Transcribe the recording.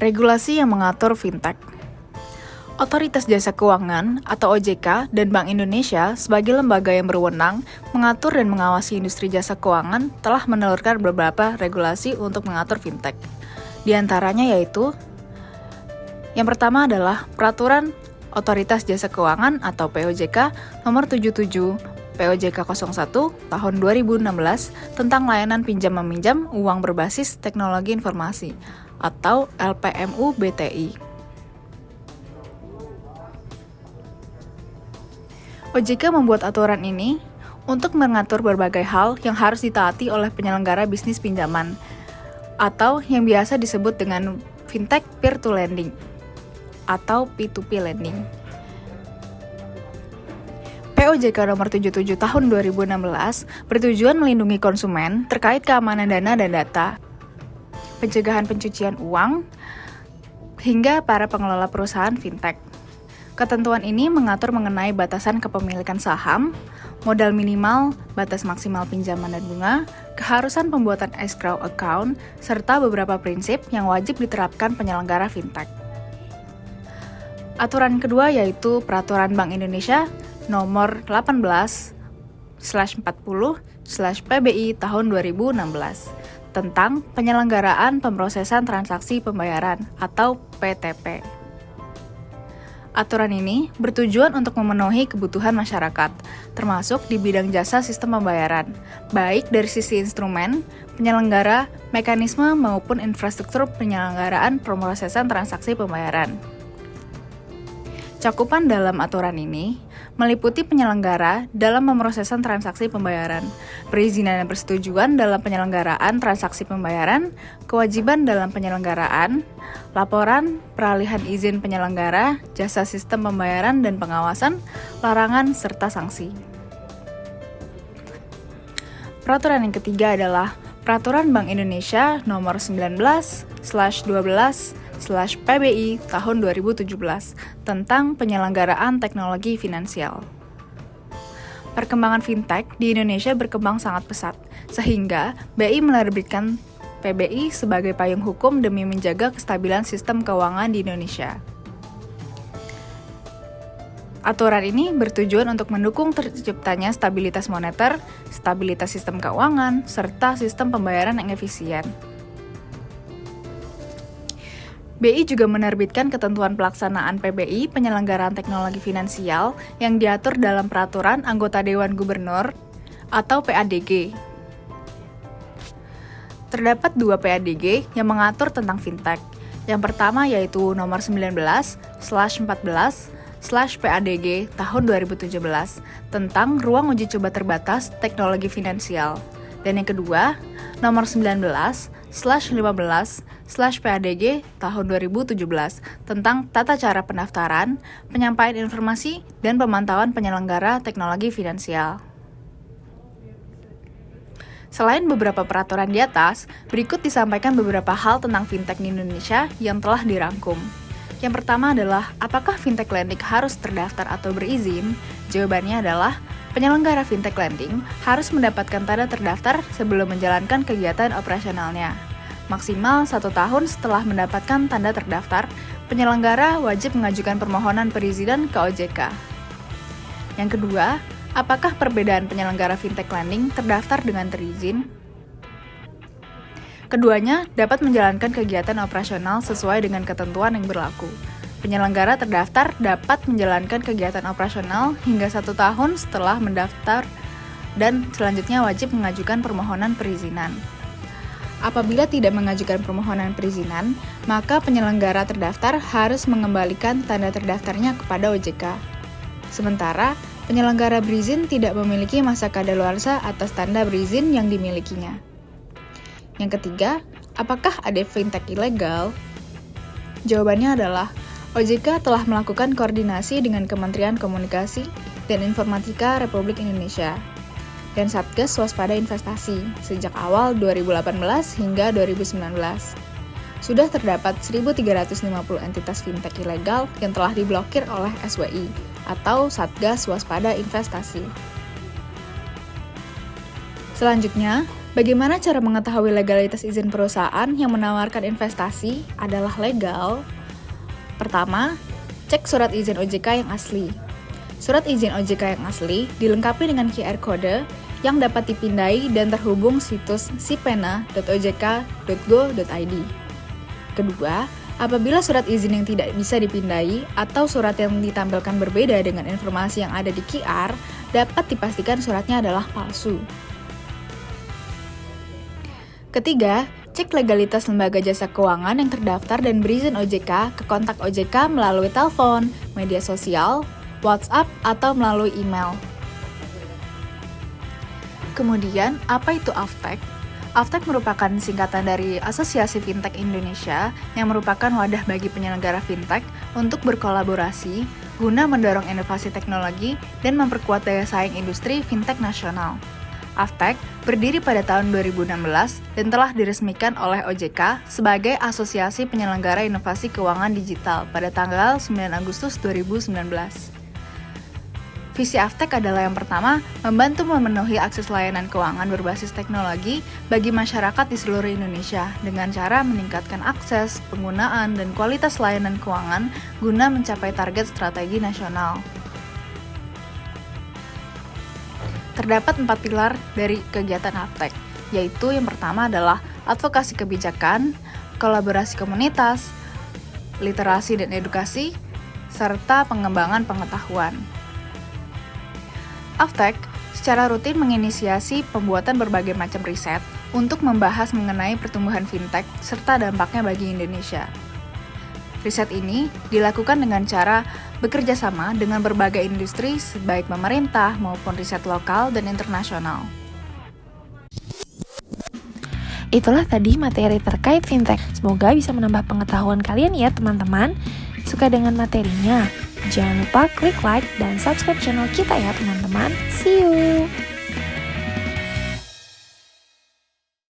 Regulasi yang mengatur fintech. Otoritas Jasa Keuangan atau OJK dan Bank Indonesia sebagai lembaga yang berwenang mengatur dan mengawasi industri jasa keuangan telah menelurkan beberapa regulasi untuk mengatur fintech. Di antaranya yaitu yang pertama adalah Peraturan Otoritas Jasa Keuangan atau POJK nomor 77 POJK 01 tahun 2016 tentang layanan pinjam-meminjam uang berbasis teknologi informasi atau LPMU BTI. OJK membuat aturan ini untuk mengatur berbagai hal yang harus ditaati oleh penyelenggara bisnis pinjaman atau yang biasa disebut dengan fintech peer-to lending atau P2P lending. POJK nomor 77 tahun 2016 bertujuan melindungi konsumen terkait keamanan dana dan data, pencegahan pencucian uang, hingga para pengelola perusahaan fintech. Ketentuan ini mengatur mengenai batasan kepemilikan saham, modal minimal, batas maksimal pinjaman dan bunga, keharusan pembuatan escrow account, serta beberapa prinsip yang wajib diterapkan penyelenggara fintech. Aturan kedua yaitu Peraturan Bank Indonesia nomor 18/40/PBI tahun 2016 tentang penyelenggaraan pemrosesan transaksi pembayaran atau PTP. Aturan ini bertujuan untuk memenuhi kebutuhan masyarakat, termasuk di bidang jasa sistem pembayaran, baik dari sisi instrumen, penyelenggara, mekanisme, maupun infrastruktur penyelenggaraan pemrosesan transaksi pembayaran. Cakupan dalam aturan ini meliputi penyelenggara dalam pemrosesan transaksi pembayaran, perizinan dan persetujuan dalam penyelenggaraan transaksi pembayaran, kewajiban dalam penyelenggaraan, laporan, peralihan izin penyelenggara, jasa sistem pembayaran dan pengawasan, larangan, serta sanksi. Peraturan yang ketiga adalah Peraturan Bank Indonesia nomor 19/12/PBI tahun 2017 tentang penyelenggaraan teknologi finansial. Perkembangan fintech di Indonesia berkembang sangat pesat, sehingga BI menerbitkan PBI sebagai payung hukum demi menjaga kestabilan sistem keuangan di Indonesia. Aturan ini bertujuan untuk mendukung terciptanya stabilitas moneter, stabilitas sistem keuangan, serta sistem pembayaran yang efisien. BI juga menerbitkan ketentuan pelaksanaan PBI penyelenggaraan teknologi finansial yang diatur dalam Peraturan Anggota Dewan Gubernur atau PADG. Terdapat dua PADG yang mengatur tentang fintech. Yang pertama yaitu nomor 19/14/PADG tahun 2017 tentang ruang uji coba terbatas teknologi finansial. Dan yang kedua, nomor 19/15/PADG tahun 2017 tentang tata cara pendaftaran, penyampaian informasi, dan pemantauan penyelenggara teknologi finansial. Selain beberapa peraturan di atas, berikut disampaikan beberapa hal tentang fintech di Indonesia yang telah dirangkum. Yang pertama adalah, apakah fintech lending harus terdaftar atau berizin? Jawabannya adalah, penyelenggara fintech lending harus mendapatkan tanda terdaftar sebelum menjalankan kegiatan operasionalnya. Maksimal 1 tahun setelah mendapatkan tanda terdaftar, penyelenggara wajib mengajukan permohonan perizinan ke OJK. Yang kedua, apakah perbedaan penyelenggara fintech lending terdaftar dengan terizin? Keduanya dapat menjalankan kegiatan operasional sesuai dengan ketentuan yang berlaku. Penyelenggara terdaftar dapat menjalankan kegiatan operasional hingga 1 tahun setelah mendaftar dan selanjutnya wajib mengajukan permohonan perizinan. Apabila tidak mengajukan permohonan perizinan, maka penyelenggara terdaftar harus mengembalikan tanda terdaftarnya kepada OJK. Sementara, penyelenggara berizin tidak memiliki masa kadaluarsa atas tanda berizin yang dimilikinya. Yang ketiga, apakah ada fintech ilegal? Jawabannya adalah, OJK telah melakukan koordinasi dengan Kementerian Komunikasi dan Informatika Republik Indonesia dan Satgas Waspada Investasi sejak awal 2018 hingga 2019. Sudah terdapat 1.350 entitas fintech ilegal yang telah diblokir oleh SWI atau Satgas Waspada Investasi. Selanjutnya, Bagaimana cara mengetahui legalitas izin perusahaan yang menawarkan investasi adalah legal? Pertama, cek surat izin OJK yang asli. Surat izin OJK yang asli dilengkapi dengan QR Code yang dapat dipindai dan terhubung situs sipena.ojk.go.id. Kedua, apabila surat izin yang tidak bisa dipindai atau surat yang ditampilkan berbeda dengan informasi yang ada di QR, dapat dipastikan suratnya adalah palsu. Ketiga, cek legalitas lembaga jasa keuangan yang terdaftar dan berizin OJK ke kontak OJK melalui telepon, media sosial, WhatsApp, atau melalui email. Kemudian, apa itu AFTEC? AFTEC merupakan singkatan dari Asosiasi Fintech Indonesia yang merupakan wadah bagi penyelenggara fintech untuk berkolaborasi guna mendorong inovasi teknologi dan memperkuat daya saing industri fintech nasional. AFTEC berdiri pada tahun 2016 dan telah diresmikan oleh OJK sebagai Asosiasi Penyelenggara Inovasi Keuangan Digital pada tanggal 9 Agustus 2019. Visi AFTEC adalah yang pertama, membantu memenuhi akses layanan keuangan berbasis teknologi bagi masyarakat di seluruh Indonesia dengan cara meningkatkan akses, penggunaan, dan kualitas layanan keuangan guna mencapai target strategi nasional. Terdapat 4 pilar dari kegiatan AFTEC, yaitu yang pertama adalah advokasi kebijakan, kolaborasi komunitas, literasi dan edukasi, serta pengembangan pengetahuan. AFTEC secara rutin menginisiasi pembuatan berbagai macam riset untuk membahas mengenai pertumbuhan fintech serta dampaknya bagi Indonesia. Riset ini dilakukan dengan cara bekerja sama dengan berbagai industri baik pemerintah maupun riset lokal dan internasional. Itulah tadi materi terkait fintech. Semoga bisa menambah pengetahuan kalian ya teman-teman. Suka dengan materinya? Jangan lupa klik like dan subscribe channel kita ya teman-teman. See you!